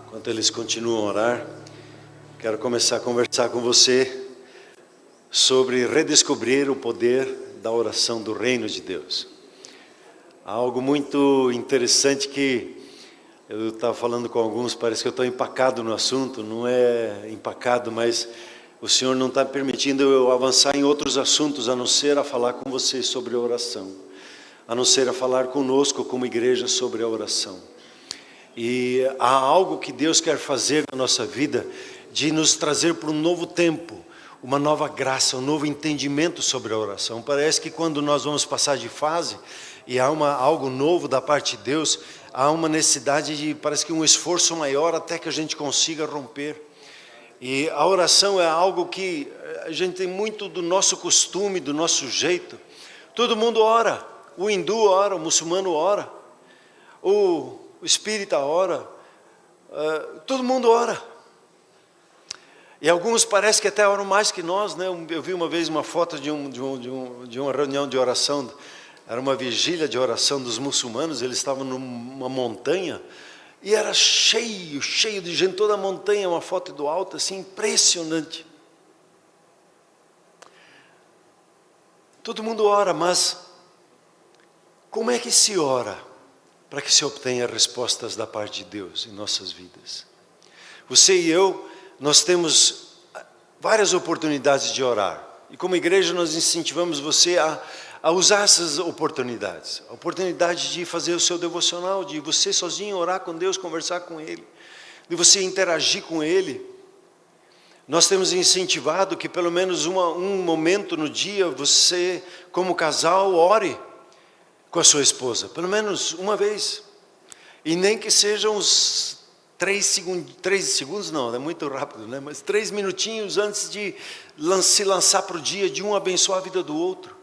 Enquanto eles continuam a orar, quero começar a conversar com você sobre redescobrir o poder da oração do reino de Deus. Há algo muito interessante que eu estava falando com alguns, parece que eu estou empacado no assunto, não é empacado, mas o Senhor não está permitindo eu avançar em outros assuntos, a não ser a falar com você sobre a oração, a não ser a falar conosco como igreja sobre a oração. E há algo que Deus quer fazer na nossa vida, de nos trazer para um novo tempo, uma nova graça, um novo entendimento sobre a oração. Parece que quando nós vamos passar de fase, e há algo novo da parte de Deus, há uma necessidade de, parece que um esforço maior até que a gente consiga romper. E a oração é algo que a gente tem muito do nosso costume, do nosso jeito. Todo mundo ora, o hindu ora, o muçulmano ora, o espírita ora, todo mundo ora. E alguns parece que até oram mais que nós, né? Eu vi uma vez uma foto de uma reunião de oração, era uma vigília de oração dos muçulmanos, eles estavam numa montanha, e era cheio de gente, toda a montanha, uma foto do alto, assim, impressionante. Todo mundo ora, mas como é que se ora para que se obtenha respostas da parte de Deus em nossas vidas? Você e eu, nós temos várias oportunidades de orar. E como igreja nós incentivamos você a usar essas oportunidades. A oportunidade de fazer o seu devocional, de você sozinho orar com Deus, conversar com Ele, de você interagir com Ele. Nós temos incentivado que pelo menos um momento no dia você, como casal, ore com a sua esposa, pelo menos uma vez. E nem que sejam uns 3 segundos não, é muito rápido, né? Mas 3 minutinhos antes de se lançar para o dia, de um abençoar a vida do outro.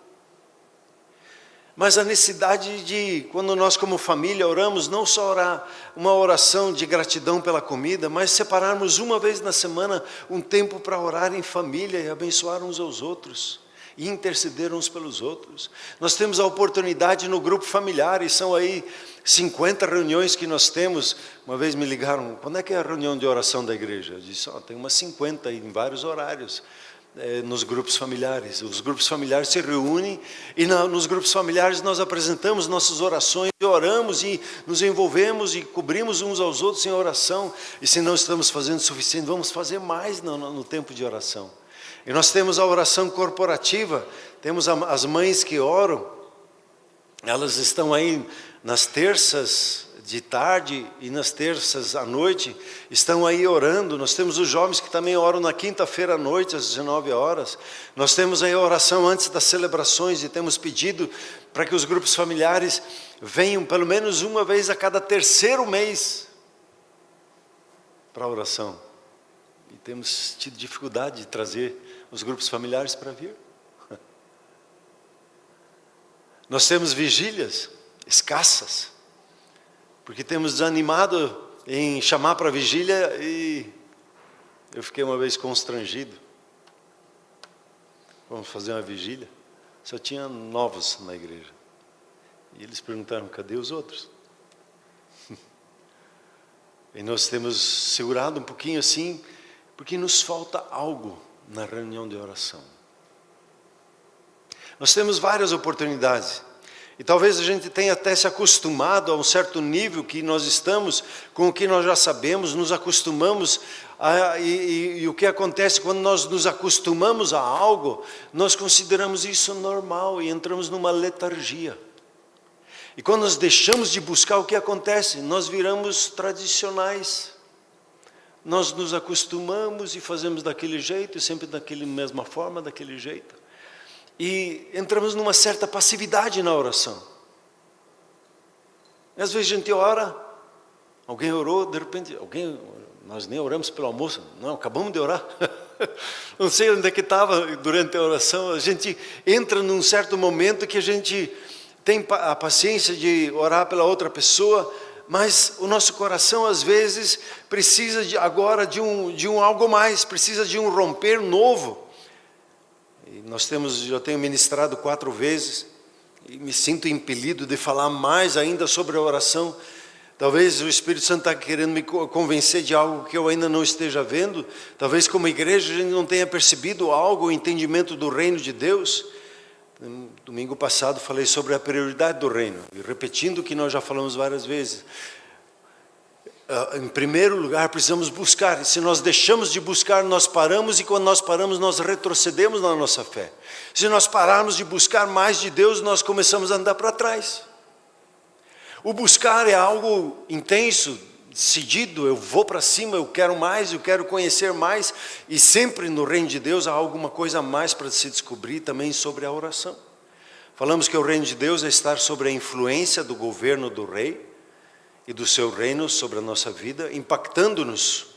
Mas a necessidade de, quando nós como família oramos, não só orar uma oração de gratidão pela comida, mas separarmos uma vez na semana um tempo para orar em família e abençoar uns aos outros, e interceder uns pelos outros. Nós temos a oportunidade no grupo familiar, e são aí 50 reuniões que nós temos. Uma vez me ligaram, quando é que é a reunião de oração da igreja? Eu disse, tem umas 50 em vários horários. Nos grupos familiares, os grupos familiares se reúnem e nos grupos familiares nós apresentamos nossas orações, e oramos e nos envolvemos e cobrimos uns aos outros em oração. E se não estamos fazendo o suficiente, vamos fazer mais no tempo de oração. E nós temos a oração corporativa, temos as mães que oram, elas estão aí nas terças de tarde e nas terças à noite, estão aí orando. Nós temos os jovens que também oram na quinta-feira à noite, às 19 horas. Nós temos aí a oração antes das celebrações, e temos pedido para que os grupos familiares venham pelo menos uma vez a cada terceiro mês para a oração. E temos tido dificuldade de trazer os grupos familiares para vir. Nós temos vigílias escassas, porque temos desanimado em chamar para a vigília, e eu fiquei uma vez constrangido. Vamos fazer uma vigília, só tinha novos na igreja, e eles perguntaram, cadê os outros? E nós temos segurado um pouquinho assim, porque nos falta algo na reunião de oração. Nós temos várias oportunidades, e talvez a gente tenha até se acostumado a um certo nível que nós estamos, com o que nós já sabemos, nos acostumamos, e o que acontece quando nós nos acostumamos a algo, nós consideramos isso normal e entramos numa letargia. E quando nós deixamos de buscar, o que acontece? Nós viramos tradicionais. Nós nos acostumamos e fazemos daquele jeito, sempre daquela mesma forma, daquele jeito. E entramos numa certa passividade na oração. E às vezes a gente ora, alguém orou, de repente, nós nem oramos pelo almoço, não, acabamos de orar. Não sei onde é que estava durante a oração. A gente entra num certo momento que a gente tem a paciência de orar pela outra pessoa, mas o nosso coração às vezes precisa agora de um algo mais, precisa de um romper novo. Eu tenho ministrado 4 vezes, e me sinto impelido de falar mais ainda sobre a oração. Talvez o Espírito Santo está querendo me convencer de algo que eu ainda não esteja vendo. Talvez como igreja a gente não tenha percebido algo, o entendimento do reino de Deus. Domingo passado falei sobre a prioridade do reino. E repetindo o que nós já falamos várias vezes. Em primeiro lugar, precisamos buscar. E se nós deixamos de buscar, nós paramos. E quando nós paramos, nós retrocedemos na nossa fé. Se nós pararmos de buscar mais de Deus, nós começamos a andar para trás. O buscar é algo intenso, decidido. Eu vou para cima, eu quero mais, eu quero conhecer mais. E sempre no reino de Deus há alguma coisa a mais para se descobrir também sobre a oração. Falamos que o reino de Deus é estar sob a influência do governo do rei e do seu reino sobre a nossa vida, impactando-nos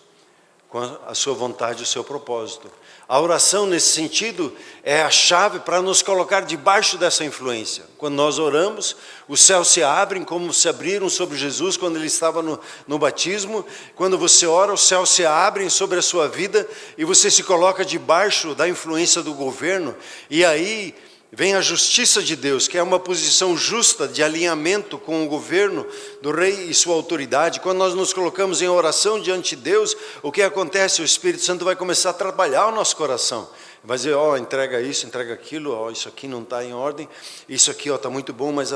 com a sua vontade e o seu propósito. A oração, nesse sentido, é a chave para nos colocar debaixo dessa influência. Quando nós oramos, os céus se abrem como se abriram sobre Jesus quando ele estava no batismo. Quando você ora, os céus se abrem sobre a sua vida e você se coloca debaixo da influência do governo. E aí vem a justiça de Deus, que é uma posição justa de alinhamento com o governo do rei e sua autoridade. Quando nós nos colocamos em oração diante de Deus, o que acontece? O Espírito Santo vai começar a trabalhar o nosso coração. Vai dizer, entrega isso, entrega aquilo, isso aqui não está em ordem, isso aqui está muito bom, mas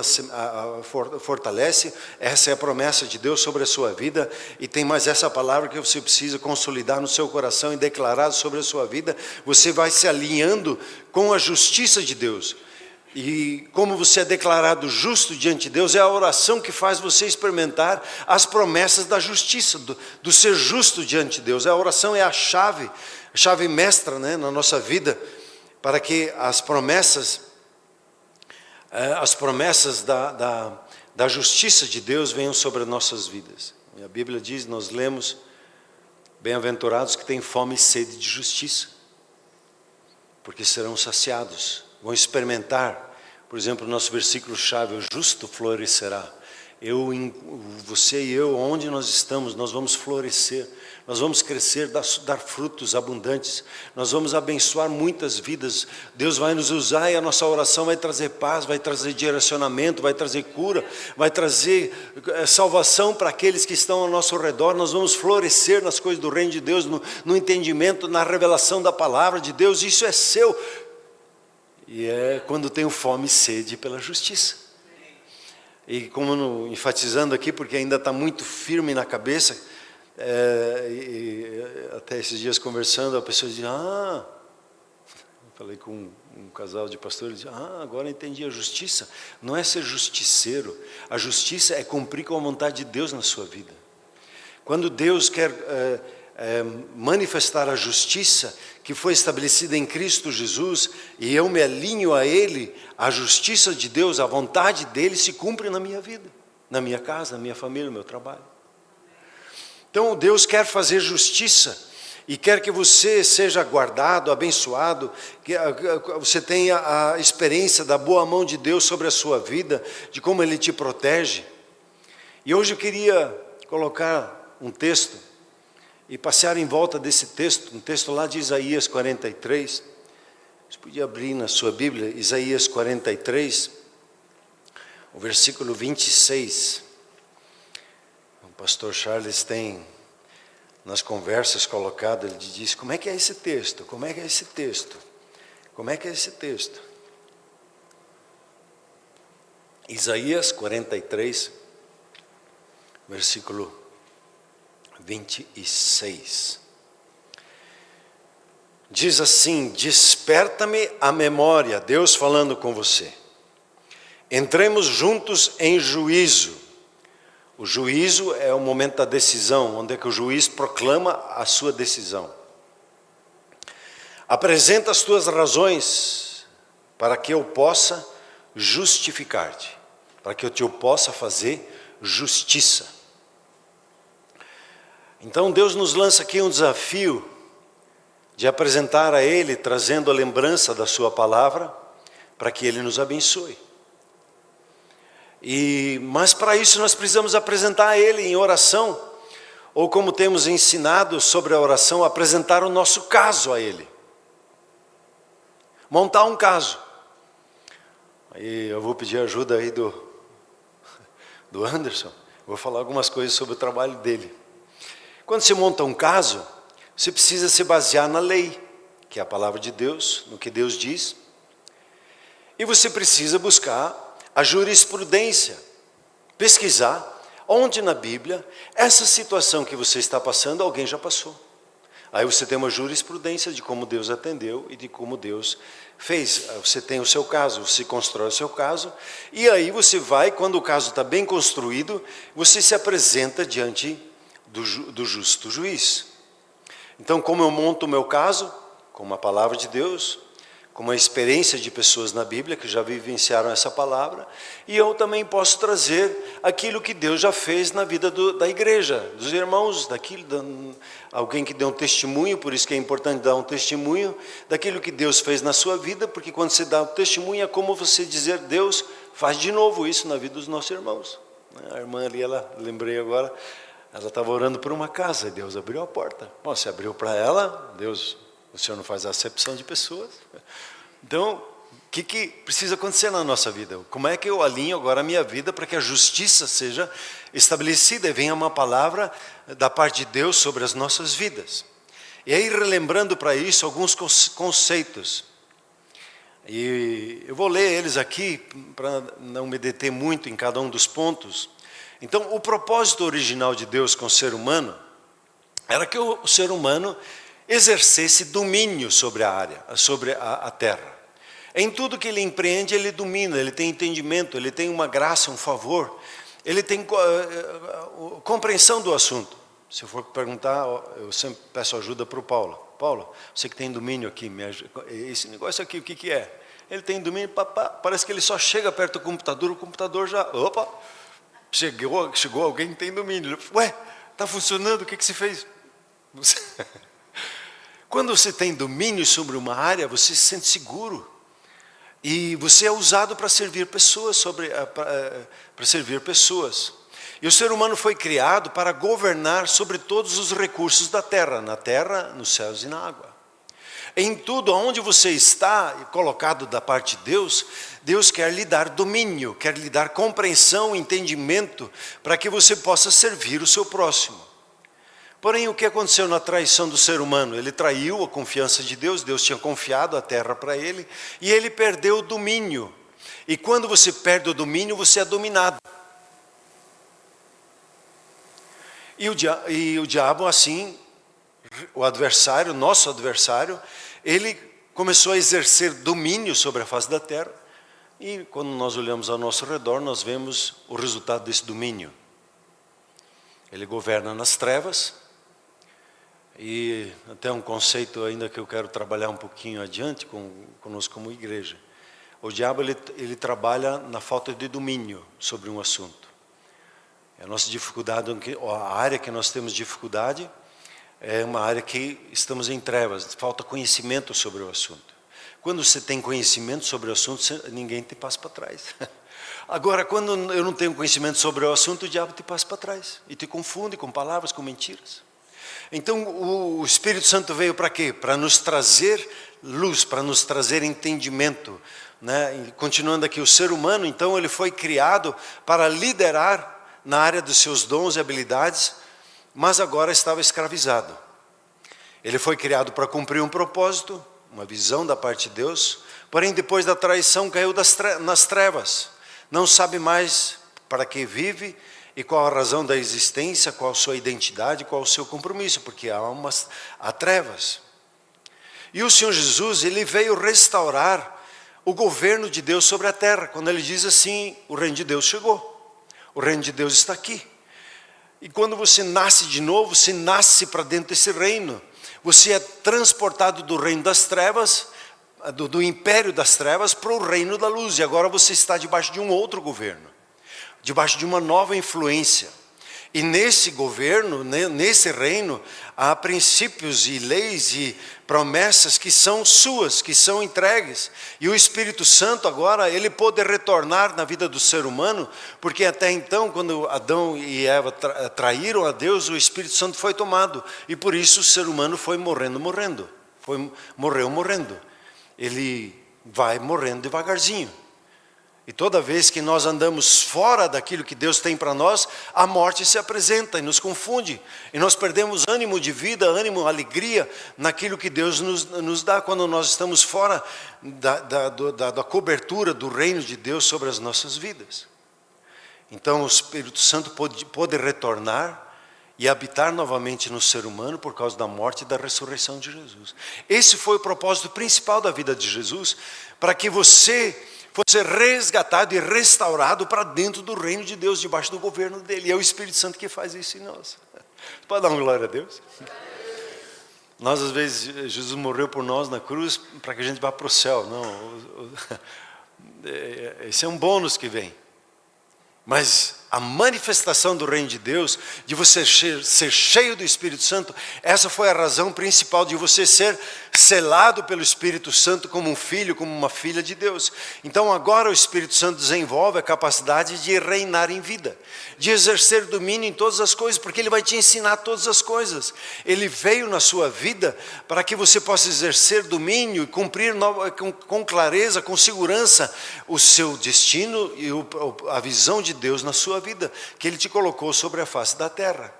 fortalece. Essa é a promessa de Deus sobre a sua vida, e tem mais essa palavra que você precisa consolidar no seu coração e declarar sobre a sua vida. Você vai se alinhando com a justiça de Deus. E como você é declarado justo diante de Deus, é a oração que faz você experimentar as promessas da justiça, do ser justo diante de Deus. A oração é a chave mestra, né, na nossa vida, para que as promessas da justiça de Deus venham sobre as nossas vidas. E a Bíblia diz, nós lemos, bem-aventurados que têm fome e sede de justiça, porque serão saciados, vão experimentar. Por exemplo, o nosso versículo-chave, o justo florescerá. Você e eu, onde nós estamos, nós vamos florescer, nós vamos crescer, dar frutos abundantes, nós vamos abençoar muitas vidas. Deus vai nos usar e a nossa oração vai trazer paz, vai trazer direcionamento, vai trazer cura, vai trazer salvação para aqueles que estão ao nosso redor. Nós vamos florescer nas coisas do reino de Deus, no entendimento, na revelação da palavra de Deus. Isso é seu. E é quando tenho fome e sede pela justiça. E como enfatizando aqui, porque ainda está muito firme na cabeça, até esses dias conversando, a pessoa diz, falei com um casal de pastores, agora entendi, a justiça não é ser justiceiro, a justiça é cumprir com a vontade de Deus na sua vida. Quando Deus quer manifestar a justiça que foi estabelecida em Cristo Jesus, e eu me alinho a Ele, a justiça de Deus, a vontade dEle se cumpre na minha vida, na minha casa, na minha família, no meu trabalho. Então Deus quer fazer justiça, e quer que você seja guardado, abençoado, que você tenha a experiência da boa mão de Deus sobre a sua vida, de como Ele te protege. E hoje eu queria colocar um texto, e passear em volta desse texto, um texto lá de Isaías 43, você podia abrir na sua Bíblia, Isaías 43, o versículo 26, o pastor Charles tem, nas conversas colocado, ele diz, como é que é esse texto? Como é que é esse texto? Como é que é esse texto? Isaías 43, versículo 26. Diz assim, desperta-me a memória, Deus falando com você. Entremos juntos em juízo. O juízo é o momento da decisão, onde é que o juiz proclama a sua decisão. Apresenta as tuas razões para que eu possa justificar-te, para que eu possa fazer justiça. Então Deus nos lança aqui um desafio de apresentar a Ele, trazendo a lembrança da sua palavra, para que Ele nos abençoe. Mas para isso nós precisamos apresentar a Ele em oração, ou como temos ensinado sobre a oração, apresentar o nosso caso a Ele. Montar um caso. Aí eu vou pedir ajuda aí do Anderson. Vou falar algumas coisas sobre o trabalho dele. Quando você monta um caso, você precisa se basear na lei, que é a palavra de Deus, no que Deus diz. E você precisa buscar a jurisprudência, pesquisar onde na Bíblia essa situação que você está passando, alguém já passou. Aí você tem uma jurisprudência de como Deus atendeu e de como Deus fez. Você tem o seu caso, você constrói o seu caso, e aí você vai, quando o caso está bem construído, você se apresenta diante do justo juiz. Então, como eu monto o meu caso? Com a palavra de Deus, com uma experiência de pessoas na Bíblia que já vivenciaram essa palavra, e eu também posso trazer aquilo que Deus já fez na vida da igreja, dos irmãos, alguém que deu um testemunho, por isso que é importante dar um testemunho daquilo que Deus fez na sua vida, porque quando você dá um testemunho é como você dizer: Deus, faz de novo isso na vida dos nossos irmãos. A irmã ali, lembrei agora, ela estava orando por uma casa e Deus abriu a porta. Bom, você abriu para ela, Deus, o Senhor não faz acepção de pessoas. Então, o que precisa acontecer na nossa vida? Como é que eu alinho agora a minha vida para que a justiça seja estabelecida e venha uma palavra da parte de Deus sobre as nossas vidas? E aí, relembrando para isso alguns conceitos. E eu vou ler eles aqui para não me deter muito em cada um dos pontos. Então, o propósito original de Deus com o ser humano era que o ser humano exercesse domínio sobre a área, sobre a terra. Em tudo que ele empreende, ele domina, ele tem entendimento, ele tem uma graça, um favor, ele tem compreensão do assunto. Se eu for perguntar, eu sempre peço ajuda para o Paulo. Paulo, você que tem domínio aqui, esse negócio aqui, o que é? Ele tem domínio, parece que ele só chega perto do computador, o computador já, opa, chegou alguém que tem domínio. Ué, está funcionando, o que você fez? Quando você tem domínio sobre uma área, você se sente seguro. E você é usado para servir pessoas, para servir pessoas. E o ser humano foi criado para governar sobre todos os recursos da terra, na terra, nos céus e na água. Em tudo, onde você está colocado da parte de Deus, Deus quer lhe dar domínio, quer lhe dar compreensão, entendimento, para que você possa servir o seu próximo. Porém, o que aconteceu na traição do ser humano? Ele traiu a confiança de Deus, Deus tinha confiado a terra para ele, e ele perdeu o domínio. E quando você perde o domínio, você é dominado. E o diabo, assim, o adversário, nosso adversário, ele começou a exercer domínio sobre a face da terra. E quando nós olhamos ao nosso redor, nós vemos o resultado desse domínio. Ele governa nas trevas. E até um conceito ainda que eu quero trabalhar um pouquinho adiante conosco como igreja. O diabo ele trabalha na falta de domínio sobre um assunto. A nossa dificuldade, a área que nós temos dificuldade, é uma área que estamos em trevas, falta conhecimento sobre o assunto. Quando você tem conhecimento sobre o assunto, ninguém te passa para trás. Agora, quando eu não tenho conhecimento sobre o assunto, o diabo te passa para trás e te confunde com palavras, com mentiras. Então, o Espírito Santo veio para quê? Para nos trazer luz, para nos trazer entendimento. Né? E continuando aqui, o ser humano, então, ele foi criado para liderar na área dos seus dons e habilidades, mas agora estava escravizado. Ele foi criado para cumprir um propósito, uma visão da parte de Deus, porém, depois da traição, caiu nas trevas. Não sabe mais para que vive, e qual a razão da existência, qual a sua identidade, qual o seu compromisso, porque há trevas. E o Senhor Jesus, ele veio restaurar o governo de Deus sobre a terra, quando ele diz assim: o reino de Deus chegou, o reino de Deus está aqui. E quando você nasce de novo, você nasce para dentro desse reino, você é transportado do reino das trevas, do império das trevas, para o reino da luz, e agora você está debaixo de um outro governo, debaixo de uma nova influência. E nesse governo, nesse reino, há princípios e leis e promessas que são suas, que são entregues. E o Espírito Santo agora, ele pôde retornar na vida do ser humano, porque até então, quando Adão e Eva traíram a Deus, o Espírito Santo foi tomado. E por isso o ser humano foi morrendo. Morreu morrendo. Ele vai morrendo devagarzinho. E toda vez que nós andamos fora daquilo que Deus tem para nós, a morte se apresenta e nos confunde. E nós perdemos ânimo de vida, ânimo, alegria naquilo que Deus nos dá quando nós estamos fora da cobertura do reino de Deus sobre as nossas vidas. Então o Espírito Santo pode retornar e habitar novamente no ser humano por causa da morte e da ressurreição de Jesus. Esse foi o propósito principal da vida de Jesus, para que você fosse resgatado e restaurado para dentro do reino de Deus, debaixo do governo dele. E é o Espírito Santo que faz isso em nós. Pode dar uma glória a Deus? Nós, às vezes, Jesus morreu por nós na cruz para que a gente vá para o céu. Não, esse é um bônus que vem. Mas a manifestação do reino de Deus, de você ser cheio do Espírito Santo, essa foi a razão principal de você ser selado pelo Espírito Santo como um filho, como uma filha de Deus. Então agora o Espírito Santo desenvolve a capacidade de reinar em vida, de exercer domínio em todas as coisas, porque Ele vai te ensinar todas as coisas. Ele veio na sua vida para que você possa exercer domínio e cumprir com clareza, com segurança, o seu destino e a visão de Deus na sua vida, que Ele te colocou sobre a face da terra.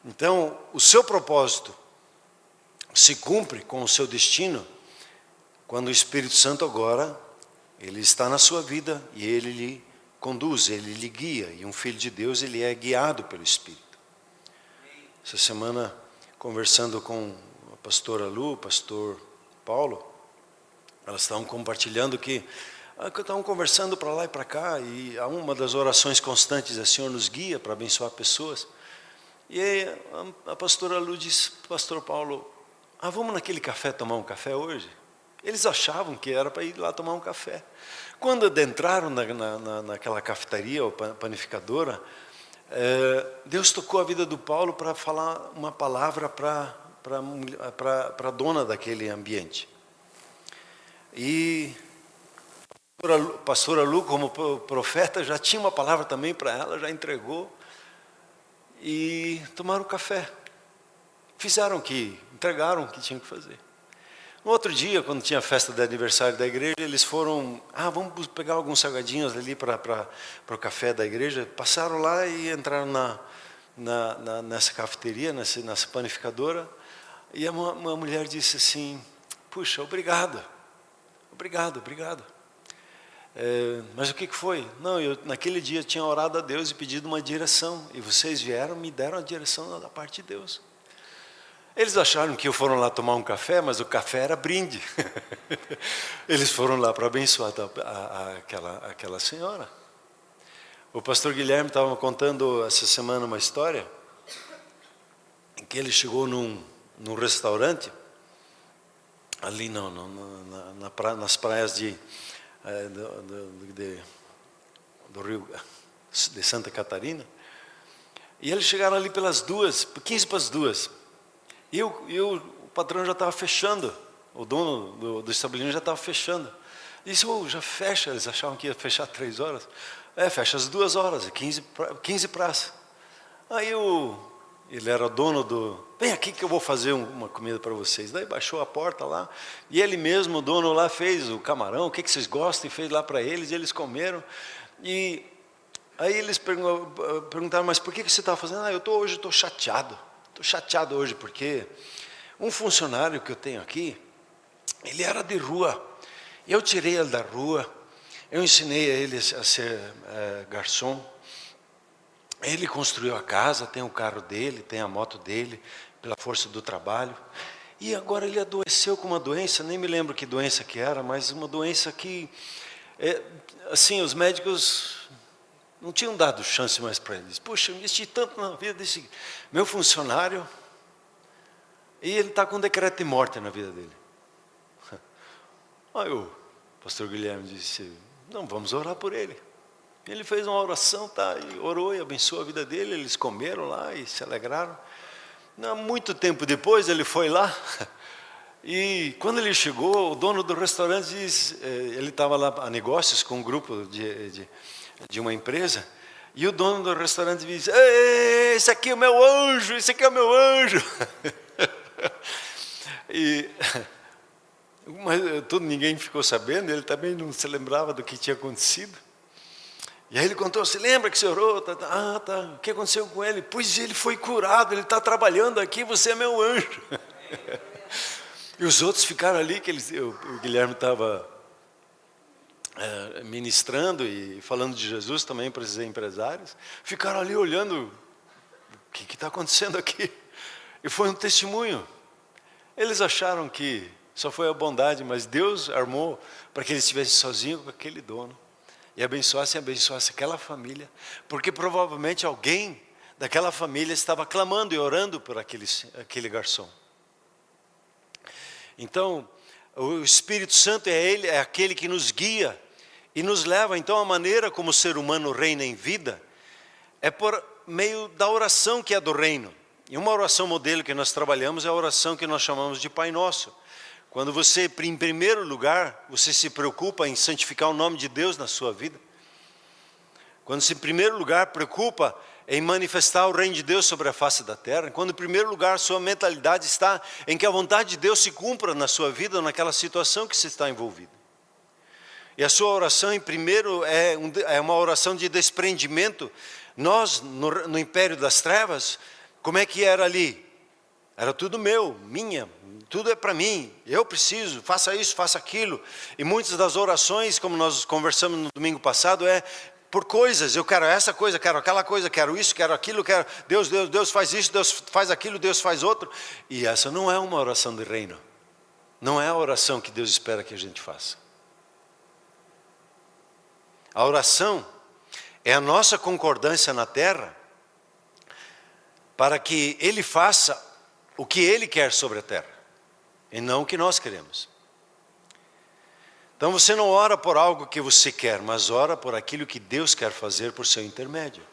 Então, o seu propósito se cumpre com o seu destino quando o Espírito Santo agora, Ele está na sua vida e Ele lhe conduz, Ele lhe guia. E um filho de Deus, ele é guiado pelo Espírito. Essa semana, conversando com a pastora Lu, o pastor Paulo, elas estavam compartilhando que estavam conversando para lá e para cá, e uma das orações constantes é: Senhor, nos guia para abençoar pessoas. E aí a pastora Lu disse: pastor Paulo, vamos naquele café tomar um café hoje? Eles achavam que era para ir lá tomar um café. Quando adentraram naquela cafeteria ou panificadora, Deus tocou a vida do Paulo para falar uma palavra para a dona daquele ambiente. E a pastora Lu, como profeta, já tinha uma palavra também para ela, já entregou. E tomaram café. Entregaram o que tinham que fazer. No outro dia, quando tinha a festa de aniversário da igreja, eles foram, vamos pegar alguns salgadinhos ali para o café da igreja. Passaram lá e entraram nessa cafeteria, nessa panificadora. E uma mulher disse assim: puxa, obrigado. Mas o que foi? Não, eu naquele dia tinha orado a Deus e pedido uma direção, e vocês vieram e me deram a direção da parte de Deus. Eles acharam que foram lá tomar um café, mas o café era brinde. Eles foram lá para abençoar aquela senhora. O pastor Guilherme estava contando essa semana uma história, em que ele chegou num restaurante, ali nas praias do Rio de Santa Catarina, e eles chegaram ali pelas 15 para as 2, e o patrão já estava fechando, o dono do estabelecimento já estava fechando. Disse: já fecha. Eles achavam que ia fechar 3 horas. Fecha às 2 horas, 15 praça. Aí ele era dono vem aqui que eu vou fazer uma comida para vocês. Daí baixou a porta lá, e ele mesmo, o dono lá, fez o camarão, o que vocês gostam, e fez lá para eles, e eles comeram. E aí eles perguntaram: mas por que você está fazendo? Hoje estou chateado. Estou chateado hoje porque um funcionário que eu tenho aqui, ele era de rua. Eu tirei ele da rua, eu ensinei a ele a ser garçom. Ele construiu a casa, tem o carro dele, tem a moto dele, pela força do trabalho. E agora ele adoeceu com uma doença, nem me lembro que doença que era, mas uma doença que, assim, os médicos não tinham dado chance mais para ele. Puxa, eu investi tanto na vida desse meu funcionário, e ele está com um decreto de morte na vida dele. Aí o pastor Guilherme disse: não, vamos orar por ele. Ele fez uma oração, e orou e abençoou a vida dele. Eles comeram lá e se alegraram. Não, muito tempo depois ele foi lá, e quando ele chegou, o dono do restaurante disse, ele estava lá a negócios com um grupo de uma empresa, e o dono do restaurante disse: esse aqui é o meu anjo, esse aqui é o meu anjo. Mas ninguém ficou sabendo, ele também não se lembrava do que tinha acontecido. E aí ele contou, se lembra que você orou? Ah, tá, o que aconteceu com ele? Pois ele foi curado, ele está trabalhando aqui, você é meu anjo. E os outros ficaram ali, que o Guilherme estava ministrando e falando de Jesus também para esses empresários, ficaram ali olhando, o que está acontecendo aqui? E foi um testemunho. Eles acharam que só foi a bondade, mas Deus armou para que eles estivessem sozinhos com aquele dono. E abençoasse aquela família, porque provavelmente alguém daquela família estava clamando e orando por aquele garçom. Então, o Espírito Santo é aquele que nos guia e nos leva. Então, a maneira como o ser humano reina em vida é por meio da oração que é do reino. E uma oração modelo que nós trabalhamos é a oração que nós chamamos de Pai Nosso. Quando você, em primeiro lugar, você se preocupa em santificar o nome de Deus na sua vida. Quando você, em primeiro lugar, preocupa em manifestar o reino de Deus sobre a face da terra. Quando, em primeiro lugar, sua mentalidade está em que a vontade de Deus se cumpra na sua vida ou naquela situação que você está envolvido. E a sua oração, em primeiro, é uma oração de desprendimento. Nós, no império das trevas, como é que era ali? Era tudo meu, minha. Tudo é para mim, eu preciso, faça isso, faça aquilo. E muitas das orações, como nós conversamos no domingo passado, é por coisas. Eu quero essa coisa, quero aquela coisa, quero isso, quero aquilo, quero Deus faz isso, Deus faz aquilo, Deus faz outro. E essa não é uma oração de reino. Não é a oração que Deus espera que a gente faça. A oração é a nossa concordância na terra para que Ele faça o que Ele quer sobre a terra. E não o que nós queremos. Então você não ora por algo que você quer, mas ora por aquilo que Deus quer fazer por seu intermédio.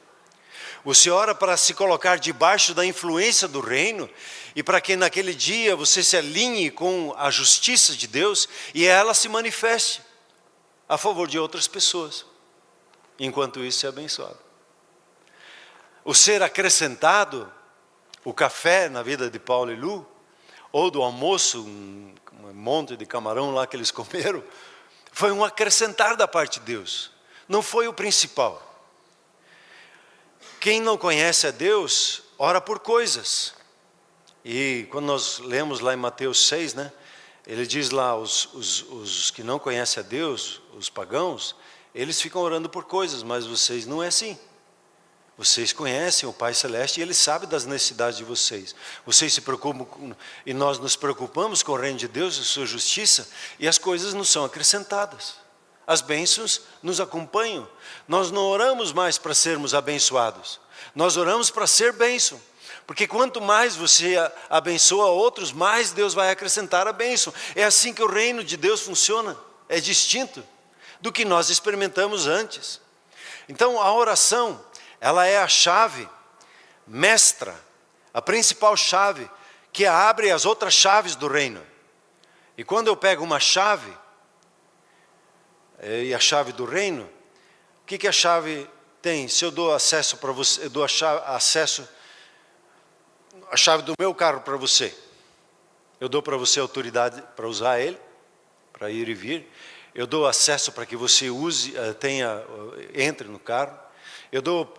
Você ora para se colocar debaixo da influência do reino e para que naquele dia você se alinhe com a justiça de Deus e ela se manifeste a favor de outras pessoas. Enquanto isso é abençoado. O ser acrescentado, o café na vida de Paulo e Lu, ou do almoço, um monte de camarão lá que eles comeram, foi um acrescentar da parte de Deus, não foi o principal. Quem não conhece a Deus, ora por coisas. E quando nós lemos lá em Mateus 6, né, ele diz lá, os que não conhecem a Deus, os pagãos, eles ficam orando por coisas, mas vocês não é assim. Vocês conhecem o Pai Celeste e Ele sabe das necessidades de vocês. Vocês se preocupam e nós nos preocupamos com o reino de Deus e sua justiça e as coisas nos são acrescentadas. As bênçãos nos acompanham. Nós não oramos mais para sermos abençoados. Nós oramos para ser bênção. Porque quanto mais você abençoa outros, mais Deus vai acrescentar a bênção. É assim que o reino de Deus funciona. É distinto do que nós experimentamos antes. Então a oração, ela é a chave mestra, a principal chave que abre as outras chaves do reino. E quando eu pego uma chave, e a chave do reino, o que a chave tem? Se eu dou acesso para você, eu dou a chave do meu carro para você, eu dou para você autoridade para usar ele, para ir e vir, eu dou acesso para que você use, entre no carro, eu dou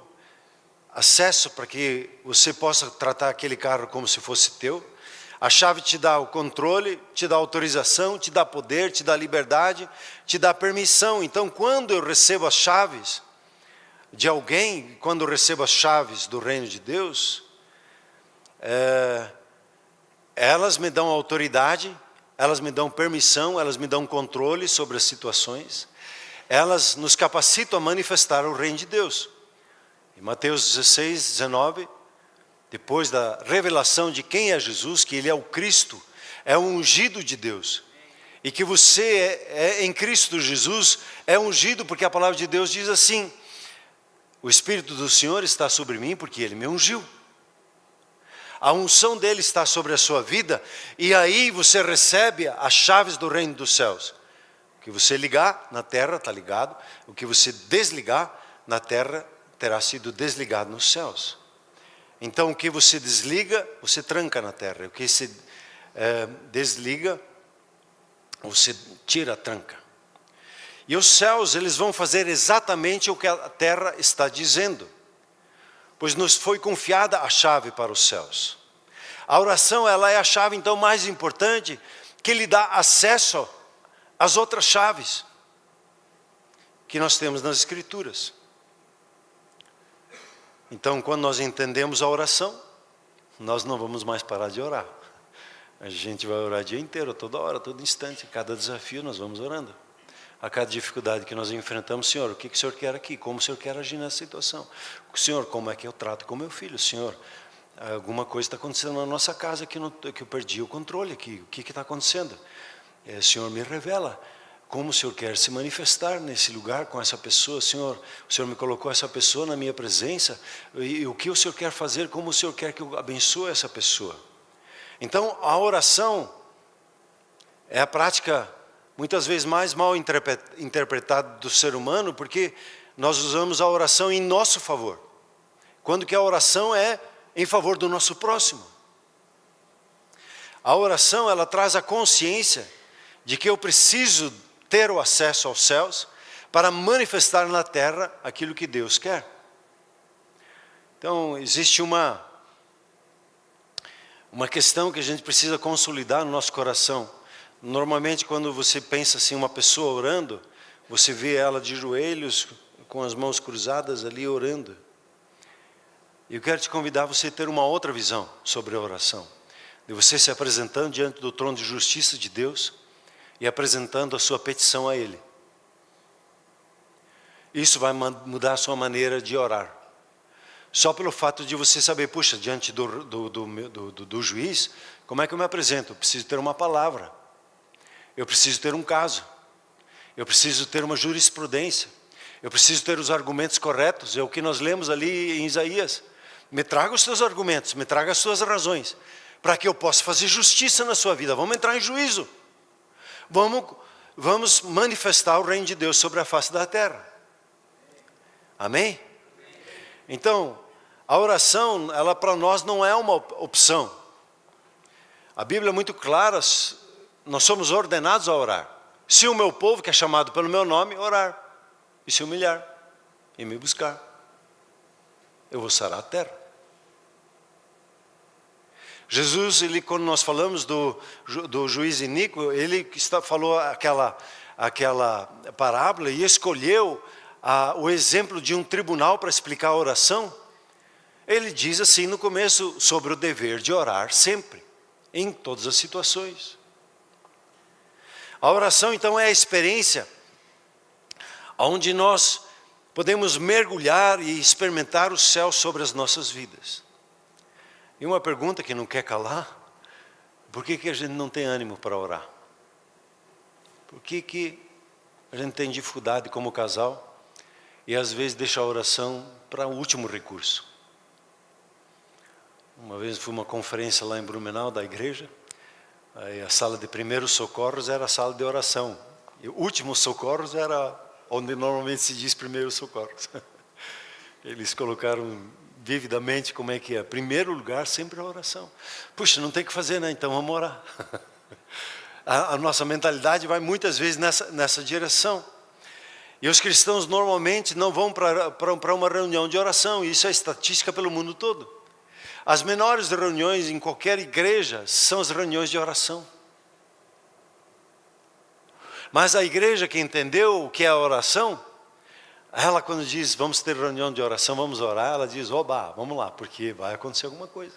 acesso para que você possa tratar aquele carro como se fosse teu. A chave te dá o controle, te dá autorização, te dá poder, te dá liberdade, te dá permissão. Então, quando eu recebo as chaves de alguém, quando eu recebo as chaves do reino de Deus, elas me dão autoridade, elas me dão permissão, elas me dão controle sobre as situações, elas nos capacitam a manifestar o reino de Deus. Em Mateus 16, 19, depois da revelação de quem é Jesus, que Ele é o Cristo, é o ungido de Deus, e que você em Cristo Jesus é ungido, porque a palavra de Deus diz assim, o Espírito do Senhor está sobre mim, porque Ele me ungiu. A unção dEle está sobre a sua vida, e aí você recebe as chaves do reino dos céus. O que você ligar na terra está ligado, o que você desligar na terra terá sido desligado nos céus. Então o que você desliga, você tranca na terra. O que se desliga, você tira a tranca. E os céus, eles vão fazer exatamente o que a terra está dizendo, pois nos foi confiada a chave para os céus. A oração, ela é a chave então mais importante, que lhe dá acesso às outras chaves que nós temos nas Escrituras. Então, quando nós entendemos a oração, nós não vamos mais parar de orar. A gente vai orar o dia inteiro, toda hora, todo instante, cada desafio nós vamos orando. A cada dificuldade que nós enfrentamos, Senhor, o que o Senhor quer aqui? Como o Senhor quer agir nessa situação? Senhor, como é que eu trato com meu filho? Senhor, alguma coisa está acontecendo na nossa casa que eu perdi o controle aqui. O que está acontecendo? Senhor, me revela como o Senhor quer se manifestar nesse lugar com essa pessoa. Senhor, o Senhor me colocou essa pessoa na minha presença. E o que o Senhor quer fazer? Como o Senhor quer que eu abençoe essa pessoa? Então, a oração é a prática muitas vezes mais mal interpretada do ser humano, porque nós usamos a oração em nosso favor, quando que a oração é em favor do nosso próximo. A oração, ela traz a consciência de que eu preciso ter o acesso aos céus para manifestar na terra aquilo que Deus quer. Então, existe uma questão que a gente precisa consolidar no nosso coração. Normalmente, quando você pensa assim, uma pessoa orando, você vê ela de joelhos, com as mãos cruzadas ali orando. E eu quero te convidar a você ter uma outra visão sobre a oração. De você se apresentando diante do trono de justiça de Deus e apresentando a sua petição a Ele. Isso vai mudar a sua maneira de orar. Só pelo fato de você saber, puxa, diante do juiz, como é que eu me apresento? Eu preciso ter uma palavra. Eu preciso ter um caso. Eu preciso ter uma jurisprudência. Eu preciso ter os argumentos corretos. É o que nós lemos ali em Isaías. Me traga os teus argumentos, me traga as suas razões, para que eu possa fazer justiça na sua vida. Vamos entrar em juízo. Vamos manifestar o reino de Deus sobre a face da terra. Amém? Então, a oração, ela para nós não é uma opção. A Bíblia é muito clara, nós somos ordenados a orar. Se o meu povo, que é chamado pelo meu nome, orar, e se humilhar, e me buscar, eu vou sarar a terra. Jesus, quando nós falamos do juiz iníquo, ele falou aquela parábola e escolheu o exemplo de um tribunal para explicar a oração. Ele diz assim no começo sobre o dever de orar sempre, em todas as situações. A oração então é a experiência onde nós podemos mergulhar e experimentar o céu sobre as nossas vidas. E uma pergunta que não quer calar: por que a gente não tem ânimo para orar? Por que a gente tem dificuldade como casal e às vezes deixa a oração para o último recurso? Uma vez fui a uma conferência lá em Blumenau da igreja, aí a sala de primeiros socorros era a sala de oração, e o último socorros era onde normalmente se diz primeiros socorros. Eles colocaram vividamente como é que é. Primeiro lugar sempre a oração. Puxa, não tem o que fazer, né? Então vamos orar. A nossa mentalidade vai muitas vezes nessa direção. E os cristãos normalmente não vão para uma reunião de oração, e isso é estatística pelo mundo todo. As menores reuniões em qualquer igreja são as reuniões de oração. Mas a igreja que entendeu o que é a oração, ela quando diz, vamos ter reunião de oração, vamos orar, ela diz, oba, vamos lá, porque vai acontecer alguma coisa.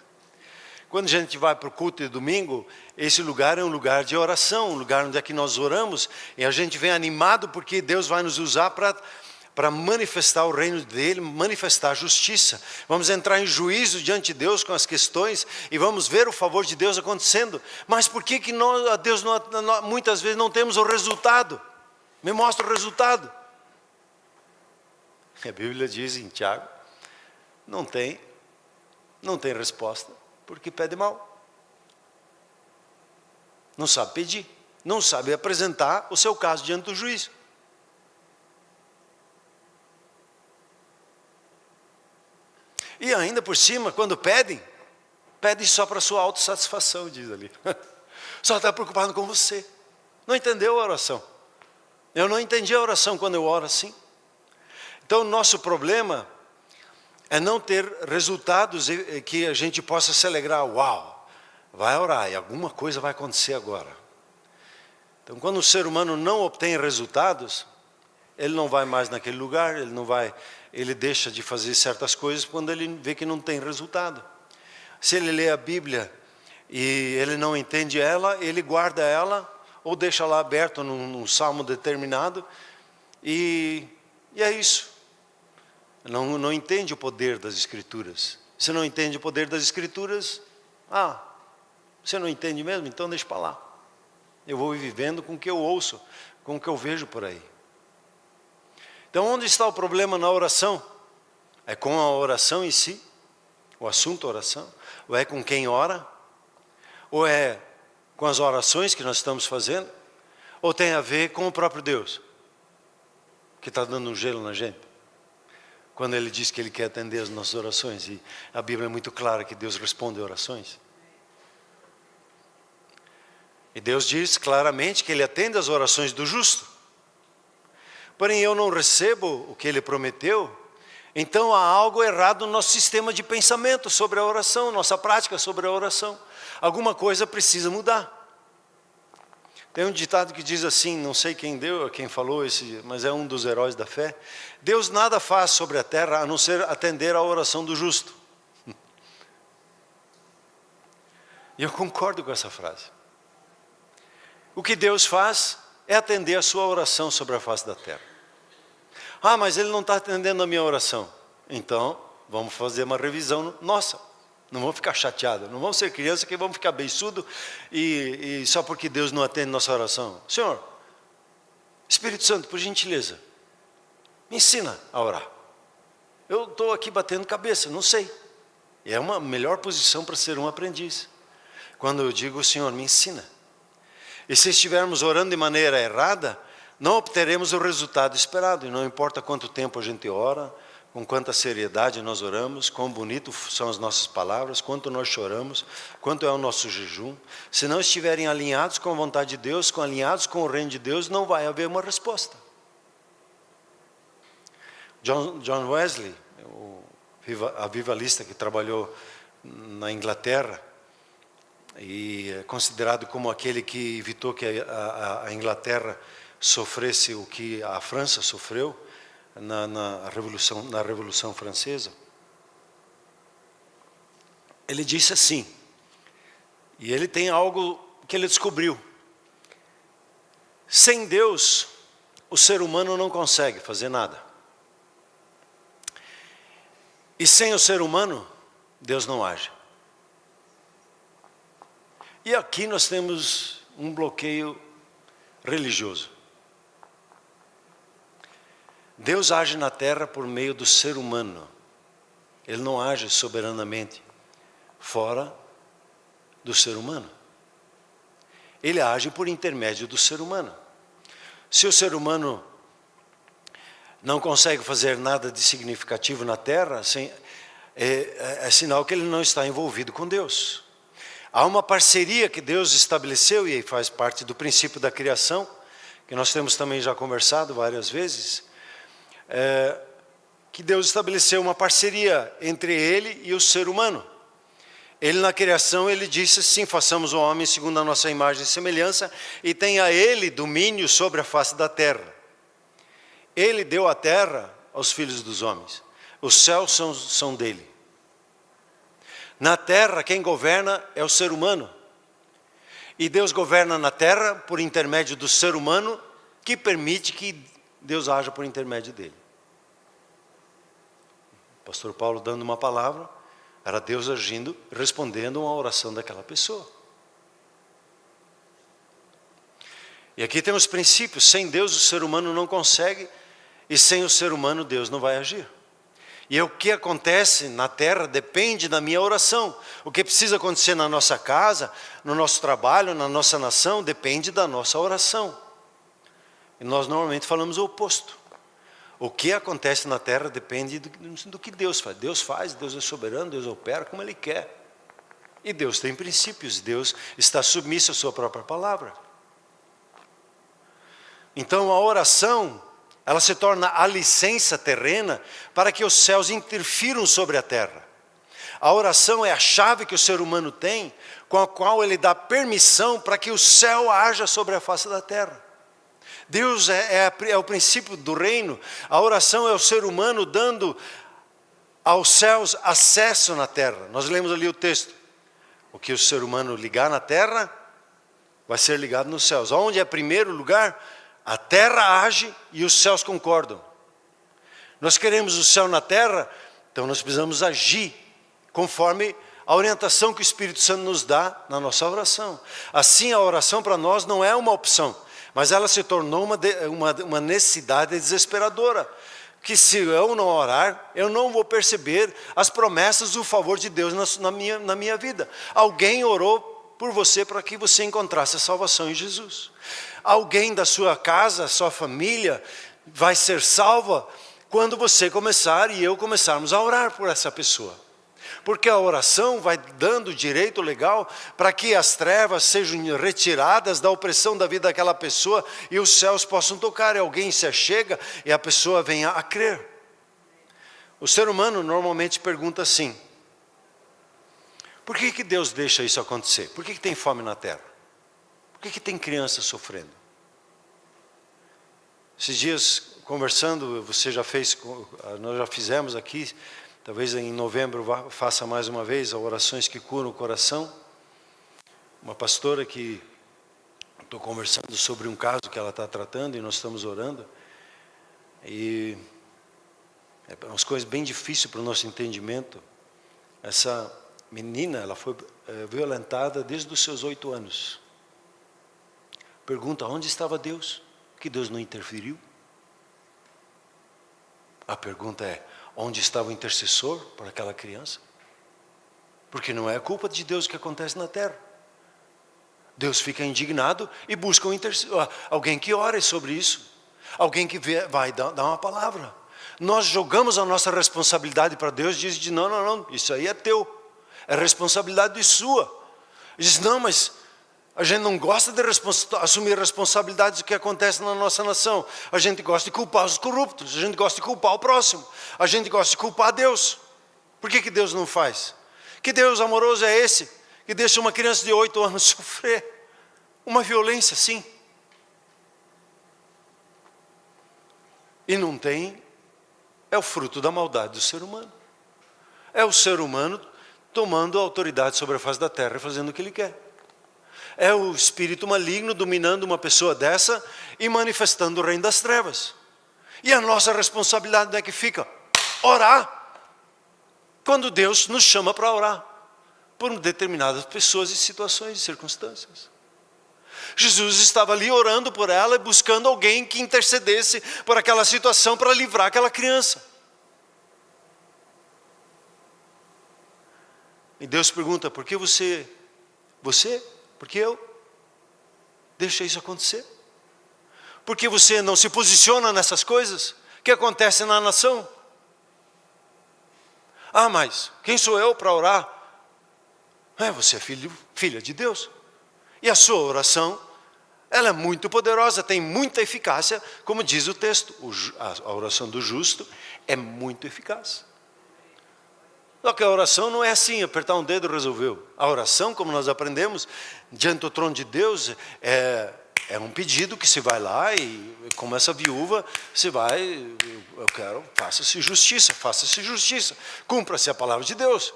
Quando a gente vai para o culto de domingo, esse lugar é um lugar de oração, um lugar onde é que nós oramos, e a gente vem animado porque Deus vai nos usar para manifestar o reino dele, manifestar a justiça. Vamos entrar em juízo diante de Deus com as questões e vamos ver o favor de Deus acontecendo. Mas por que nós, Deus, muitas vezes não temos o resultado? Me mostra o resultado. A Bíblia diz em Tiago, não tem resposta, porque pede mal. Não sabe pedir, não sabe apresentar o seu caso diante do juiz. E ainda por cima, quando pedem só para sua autossatisfação, diz ali. Só está preocupado com você. Não entendeu a oração. Eu não entendi a oração quando eu oro assim. Então, o nosso problema é não ter resultados que a gente possa se alegrar. Uau, vai orar e alguma coisa vai acontecer agora. Então, quando o ser humano não obtém resultados, ele não vai mais naquele lugar, ele deixa de fazer certas coisas quando ele vê que não tem resultado. Se ele lê a Bíblia e ele não entende ela, ele guarda ela ou deixa lá aberto num salmo determinado e é isso. Não entende o poder das Escrituras. Se não entende o poder das Escrituras, você não entende mesmo? Então deixa para lá. Eu vou vivendo com o que eu ouço, com o que eu vejo por aí. Então, onde está o problema na oração? É com a oração em si? O assunto oração? Ou é com quem ora? Ou é com as orações que nós estamos fazendo? Ou tem a ver com o próprio Deus, que está dando um gelo na gente? Quando Ele diz que Ele quer atender as nossas orações, e a Bíblia é muito clara que Deus responde orações. E Deus diz claramente que Ele atende as orações do justo. Porém, eu não recebo o que Ele prometeu, então há algo errado no nosso sistema de pensamento sobre a oração, nossa prática sobre a oração. Alguma coisa precisa mudar. Tem um ditado que diz assim, não sei quem falou esse, mas é um dos heróis da fé: Deus nada faz sobre a terra a não ser atender à oração do justo. E eu concordo com essa frase. O que Deus faz é atender a sua oração sobre a face da terra. Mas Ele não está atendendo a minha oração. Então, vamos fazer uma revisão nossa. Não vamos ficar chateados, não vamos ser crianças que vamos ficar beiçudos e só porque Deus não atende nossa oração. Senhor, Espírito Santo, por gentileza, me ensina a orar. Eu estou aqui batendo cabeça, não sei. E é uma melhor posição para ser um aprendiz. Quando eu digo, Senhor, me ensina. E se estivermos orando de maneira errada, não obteremos o resultado esperado. E não importa quanto tempo a gente ora, com quanta seriedade nós oramos, quão bonito são as nossas palavras, quanto nós choramos, quanto é o nosso jejum. Se não estiverem alinhados com a vontade de Deus, alinhados com o reino de Deus, não vai haver uma resposta. John Wesley, o avivalista que trabalhou na Inglaterra, e é considerado como aquele que evitou que a Inglaterra sofresse o que a França sofreu na Revolução Francesa. Ele disse assim, e ele tem algo que ele descobriu: sem Deus, o ser humano não consegue fazer nada. E sem o ser humano, Deus não age. E aqui nós temos um bloqueio religioso. Deus age na terra por meio do ser humano. Ele não age soberanamente fora do ser humano. Ele age por intermédio do ser humano. Se o ser humano não consegue fazer nada de significativo na terra, é sinal que ele não está envolvido com Deus. Há uma parceria que Deus estabeleceu e faz parte do princípio da criação, que nós temos também já conversado várias vezes, que Deus estabeleceu uma parceria entre Ele e o ser humano. Ele na criação, Ele disse sim, façamos o homem segundo a nossa imagem e semelhança, e tenha Ele domínio sobre a face da terra. Ele deu a terra aos filhos dos homens, os céus são dele. Na terra, quem governa é o ser humano. E Deus governa na terra por intermédio do ser humano, que permite que Deus haja por intermédio dele. O pastor Paulo dando uma palavra, era Deus agindo, respondendo a uma oração daquela pessoa. E aqui temos princípios: sem Deus o ser humano não consegue, e sem o ser humano Deus não vai agir. E o que acontece na terra depende da minha oração. O que precisa acontecer na nossa casa, no nosso trabalho, na nossa nação, depende da nossa oração. E nós normalmente falamos o oposto. O que acontece na terra depende do que Deus faz. Deus é soberano, Deus opera como Ele quer. E Deus tem princípios, Deus está submisso à sua própria palavra. Então a oração, ela se torna a licença terrena para que os céus interfiram sobre a terra. A oração é a chave que o ser humano tem, com a qual ele dá permissão para que o céu haja sobre a face da terra. Deus é o princípio do reino. A oração é o ser humano dando aos céus acesso na terra. Nós lemos ali o texto. O que o ser humano ligar na terra, vai ser ligado nos céus. Onde é primeiro lugar, a terra age e os céus concordam. Nós queremos o céu na terra, então nós precisamos agir conforme a orientação que o Espírito Santo nos dá na nossa oração. Assim, a oração para nós não é uma opção, mas ela se tornou uma necessidade desesperadora. Que se eu não orar, eu não vou perceber as promessas do favor de Deus na minha vida. Alguém orou por você para que você encontrasse a salvação em Jesus. Alguém da sua casa, sua família, vai ser salva quando você começar e eu começarmos a orar por essa pessoa. Porque a oração vai dando direito legal para que as trevas sejam retiradas da opressão da vida daquela pessoa e os céus possam tocar, e alguém se achega e a pessoa venha a crer. O ser humano normalmente pergunta assim: por que Deus deixa isso acontecer? Por que tem fome na terra? Por que tem crianças sofrendo? Esses dias, conversando, nós já fizemos aqui, talvez em novembro faça mais uma vez, orações que curam o coração. Uma pastora que estou conversando sobre um caso que ela está tratando e nós estamos orando. E é umas coisas bem difíceis para o nosso entendimento. Essa menina, ela foi violentada desde os seus 8 anos. Pergunta, onde estava Deus? Que Deus não interferiu? A pergunta é, onde estava o intercessor para aquela criança? Porque não é culpa de Deus o que acontece na terra. Deus fica indignado e busca alguém que ore sobre isso. Alguém que vai dar uma palavra. Nós jogamos a nossa responsabilidade para Deus e diz, não, isso aí é teu. É responsabilidade sua. Diz, não, mas a gente não gosta de assumir responsabilidades do que acontece na nossa nação. A gente gosta de culpar os corruptos. A gente gosta de culpar o próximo. A gente gosta de culpar Deus. Por que Deus não faz? Que Deus amoroso é esse? Que deixa uma criança de 8 anos sofrer uma violência assim? E não tem, é o fruto da maldade do ser humano. É o ser humano tomando a autoridade sobre a face da terra e fazendo o que ele quer. É o espírito maligno dominando uma pessoa dessa e manifestando o reino das trevas. E a nossa responsabilidade é que fica orar quando Deus nos chama para orar por determinadas pessoas e situações e circunstâncias. Jesus estava ali orando por ela e buscando alguém que intercedesse por aquela situação para livrar aquela criança. E Deus pergunta, por que você, por que eu deixa isso acontecer? Por que você não se posiciona nessas coisas que acontecem na nação? Ah, mas quem sou eu para orar? Você é filha de Deus. E a sua oração, ela é muito poderosa, tem muita eficácia, como diz o texto. A oração do justo é muito eficaz. Só que a oração não é assim, apertar um dedo e resolveu. A oração, como nós aprendemos, diante do trono de Deus, é um pedido que se vai lá e, como essa viúva, se vai, eu quero, faça-se justiça, cumpra-se a palavra de Deus.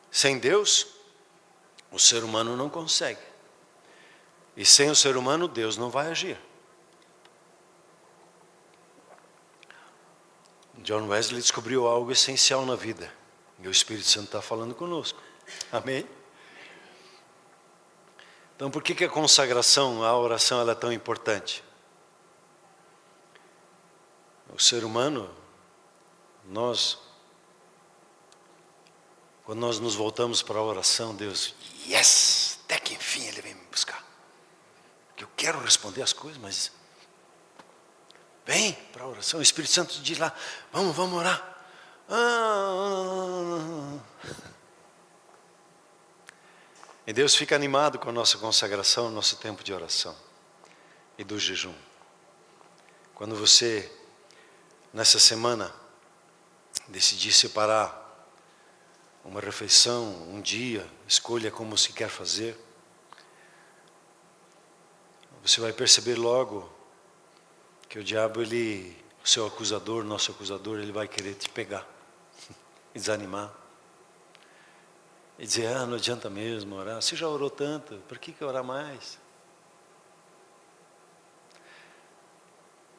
Sem Deus, o ser humano não consegue. E sem o ser humano, Deus não vai agir. John Wesley descobriu algo essencial na vida. E o Espírito Santo está falando conosco. Amém? Então, por que a consagração, a oração, ela é tão importante? O ser humano, quando nós nos voltamos para a oração, Deus, yes, até que enfim Ele vem me buscar. Eu quero responder as coisas, mas vem para a oração. O Espírito Santo diz lá, vamos orar. E Deus fica animado com a nossa consagração, nosso tempo de oração. e do jejum. Quando você, nessa semana, decidir separar uma refeição, um dia, escolha como se quer fazer, você vai perceber logo que o diabo, o seu acusador, nosso acusador, ele vai querer te pegar e desanimar. E dizer, não adianta mesmo orar, você já orou tanto, por que orar mais?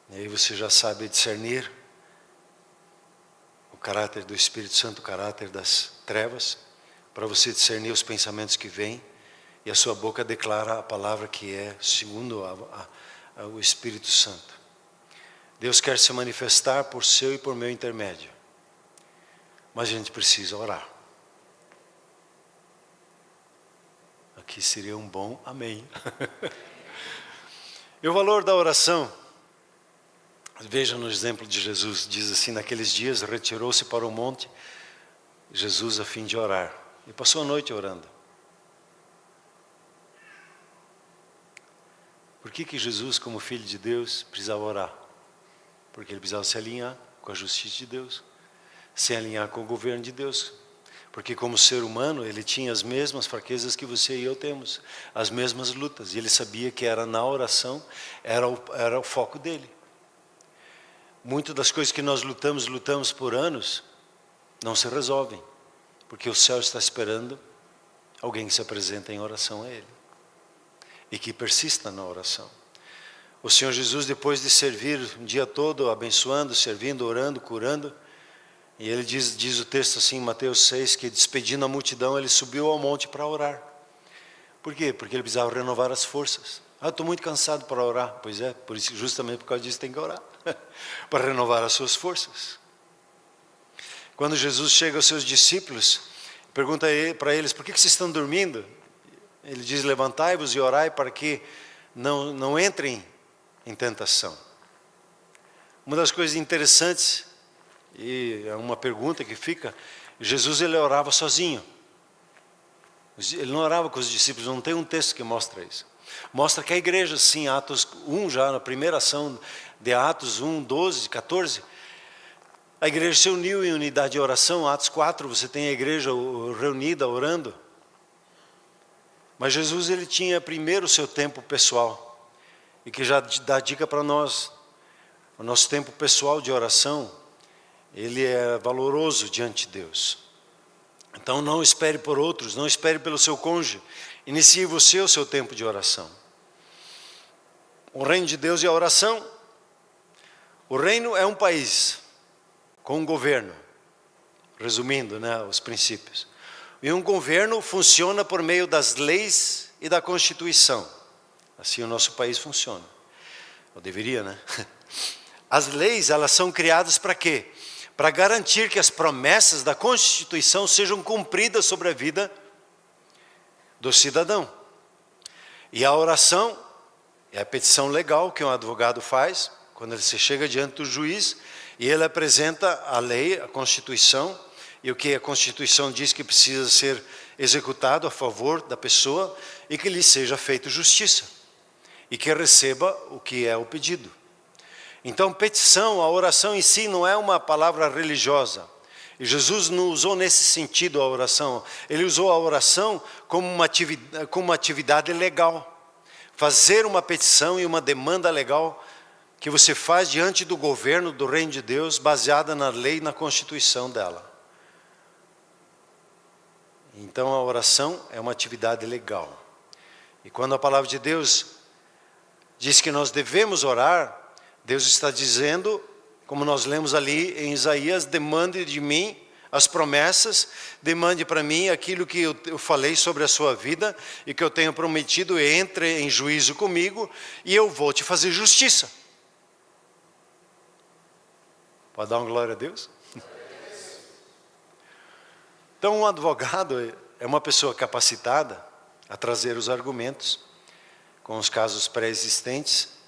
E aí você já sabe discernir o caráter do Espírito Santo, o caráter das trevas, para você discernir os pensamentos que vêm, e a sua boca declara a palavra que é segundo o Espírito Santo. Deus quer se manifestar por seu e por meu intermédio, mas a gente precisa orar. Aqui seria um bom amém. E o valor da oração, veja no exemplo de Jesus, diz assim, naqueles dias retirou-se para o monte, Jesus a fim de orar, e passou a noite orando. Por que Jesus, como Filho de Deus, precisava orar? Porque ele precisava se alinhar com a justiça de Deus, se alinhar com o governo de Deus. Porque como ser humano, ele tinha as mesmas fraquezas que você e eu temos, as mesmas lutas. E ele sabia que era na oração, era o foco dele. Muitas das coisas que nós lutamos por anos, não se resolvem. Porque o céu está esperando alguém que se apresenta em oração a ele. E que persista na oração. O Senhor Jesus, depois de servir um dia todo, abençoando, servindo, orando, curando, e ele diz o texto assim, em Mateus 6, que despedindo a multidão, ele subiu ao monte para orar. Por quê? Porque ele precisava renovar as forças. Estou muito cansado para orar. Pois é, justamente por causa disso tem que orar. Para renovar as suas forças. Quando Jesus chega aos seus discípulos, pergunta para eles, por que vocês estão dormindo? Ele diz, levantai-vos e orai para que não entrem em tentação. Uma das coisas interessantes, e é uma pergunta que fica, Jesus ele orava sozinho. Ele não orava com os discípulos, não tem um texto que mostra isso. Mostra que a igreja, sim, Atos 1, já na primeira ação de Atos 1, 12, 14, a igreja se uniu em unidade de oração. Atos 4, você tem a igreja reunida, orando. Mas Jesus, ele tinha primeiro o seu tempo pessoal, e que já dá dica para nós. O nosso tempo pessoal de oração, ele é valoroso diante de Deus. Então não espere por outros, não espere pelo seu cônjuge. Inicie você o seu tempo de oração. O reino de Deus e a oração. O reino é um país com um governo. Resumindo, os princípios. E um governo funciona por meio das leis e da Constituição. Assim o nosso país funciona. Ou deveria, né? As leis, elas são criadas para quê? Para garantir que as promessas da Constituição sejam cumpridas sobre a vida do cidadão. E a oração é a petição legal que um advogado faz, quando ele se chega diante do juiz, e ele apresenta a lei, a Constituição, e o que a Constituição diz que precisa ser executado a favor da pessoa, e que lhe seja feita justiça, e que receba o que é o pedido. Então, petição, a oração em si não é uma palavra religiosa. E Jesus não usou nesse sentido a oração. Ele usou a oração como uma atividade legal. Fazer uma petição e uma demanda legal que você faz diante do governo do reino de Deus, baseada na lei e na Constituição dela. Então, a oração é uma atividade legal. E quando a palavra de Deus diz que nós devemos orar, Deus está dizendo, como nós lemos ali em Isaías, demande de mim as promessas, demande para mim aquilo que eu falei sobre a sua vida e que eu tenho prometido, entre em juízo comigo e eu vou te fazer justiça. Pode dar uma glória a Deus? Então, um advogado é uma pessoa capacitada a trazer os argumentos com os casos pré-existentes.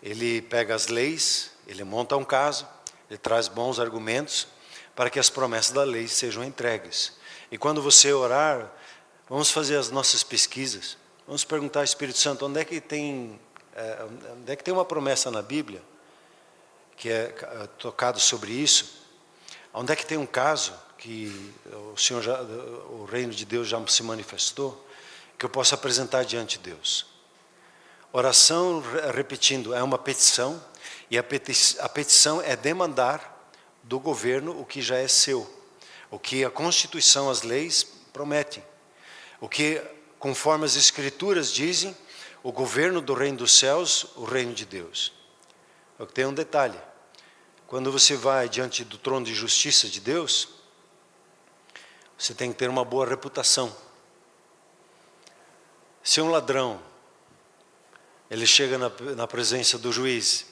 Ele pega as leis, ele monta um caso, ele traz bons argumentos para que as promessas da lei sejam entregues. E quando você orar, vamos fazer as nossas pesquisas. Vamos perguntar ao Espírito Santo, onde é que tem onde é que tem uma promessa na Bíblia que é tocado sobre isso? Onde é que tem um caso que o reino de Deus já se manifestou, que eu possa apresentar diante de Deus? Oração, repetindo, é uma petição, e a petição é demandar do governo o que já é seu, o que a Constituição, as leis prometem, o que, conforme as Escrituras dizem, o governo do reino dos céus, o reino de Deus. Tem um detalhe: quando você vai diante do trono de justiça de Deus, você tem que ter uma boa reputação. Se um ladrão, ele chega na presença do juiz,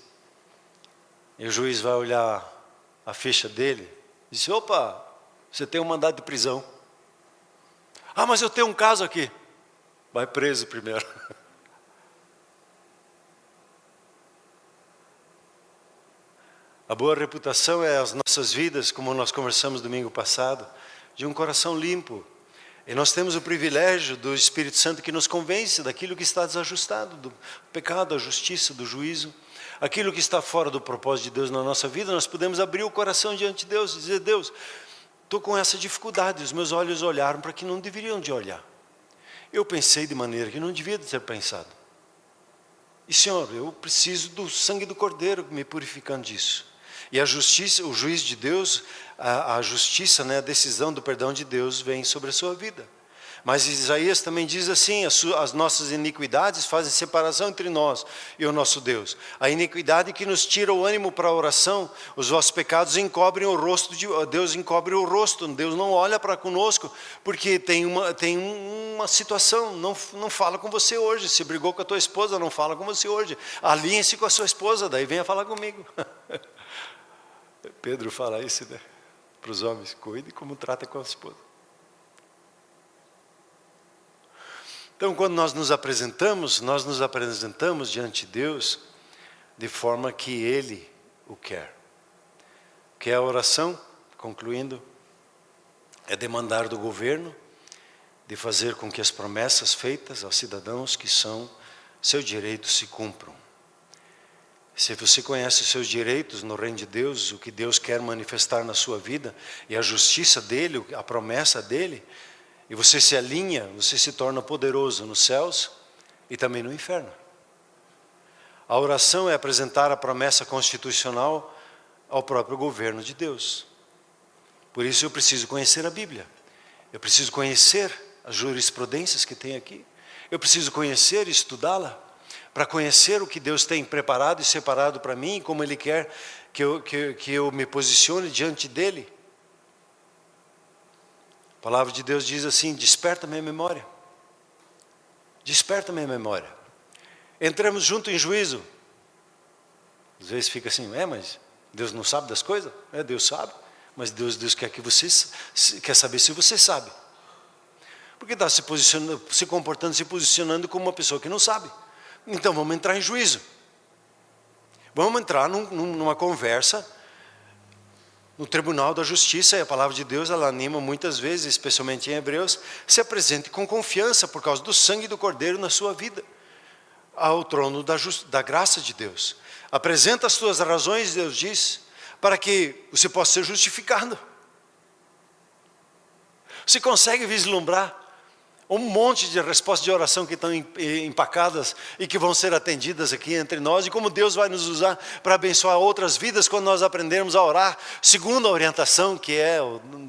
e o juiz vai olhar a ficha dele, e diz: opa, você tem um mandado de prisão. Ah, mas eu tenho um caso aqui. Vai preso primeiro. A boa reputação é as nossas vidas, como nós conversamos domingo passado, de um coração limpo. E nós temos o privilégio do Espírito Santo que nos convence daquilo que está desajustado, do pecado, da justiça, do juízo. Aquilo que está fora do propósito de Deus na nossa vida, nós podemos abrir o coração diante de Deus e dizer: Deus, estou com essa dificuldade, os meus olhos olharam para que não deveriam de olhar. Eu pensei de maneira que não devia ter pensado. E Senhor, eu preciso do sangue do Cordeiro me purificando disso. E a justiça, o juiz de Deus, a justiça, né, a decisão do perdão de Deus vem sobre a sua vida. Mas Isaías também diz assim: as nossas iniquidades fazem separação entre nós e o nosso Deus. A iniquidade que nos tira o ânimo para a oração, os vossos pecados encobrem o rosto de Deus, encobre o rosto. Deus não olha para conosco, porque tem uma situação, não fala com você hoje. Se brigou com a tua esposa, não fala com você hoje. Alinhe-se com a sua esposa, daí venha falar comigo. Pedro fala isso, né, para os homens: cuide como trata com a esposa. Então, quando nós nos apresentamos diante de Deus de forma que Ele o quer. Que é a oração, concluindo, é demandar do governo de fazer com que as promessas feitas aos cidadãos que são seu direito se cumpram. Se você conhece os seus direitos no reino de Deus, o que Deus quer manifestar na sua vida, e a justiça dele, a promessa dele, e você se alinha, você se torna poderoso nos céus e também no inferno. A oração é apresentar a promessa constitucional ao próprio governo de Deus. Por isso eu preciso conhecer a Bíblia. Eu preciso conhecer as jurisprudências que tem aqui. Eu preciso conhecer e estudá-la, para conhecer o que Deus tem preparado e separado para mim, como Ele quer que eu me posicione diante dEle. A palavra de Deus diz assim: desperta minha memória. Desperta minha memória. Entramos junto em juízo. Às vezes fica assim: mas Deus não sabe das coisas? Deus sabe, mas Deus quer que você quer saber se você sabe. Porque está se posicionando como uma pessoa que não sabe. Então vamos entrar em juízo. Vamos entrar numa conversa no tribunal da justiça. E a palavra de Deus, ela anima muitas vezes, especialmente em Hebreus: se apresente com confiança por causa do sangue do Cordeiro na sua vida, ao trono da graça de Deus. Apresenta as suas razões, Deus diz, para que você possa ser justificado. Você consegue vislumbrar um monte de respostas de oração que estão empacadas e que vão ser atendidas aqui entre nós, e como Deus vai nos usar para abençoar outras vidas quando nós aprendermos a orar segundo a orientação que é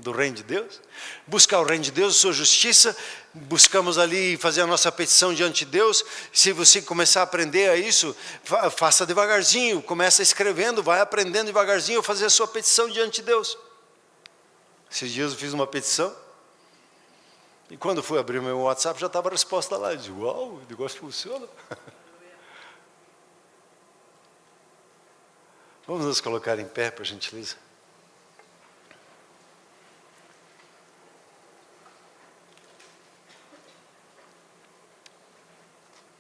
do reino de Deus? Buscar o reino de Deus, a sua justiça, buscamos ali fazer a nossa petição diante de Deus. Se você começar a aprender a isso, faça devagarzinho, começa escrevendo, vai aprendendo devagarzinho a fazer a sua petição diante de Deus. Esses dias eu fiz uma petição, e quando fui abrir o meu WhatsApp, já estava a resposta lá. Eu disse: uau, o negócio funciona. Vamos nos colocar em pé, por gentileza.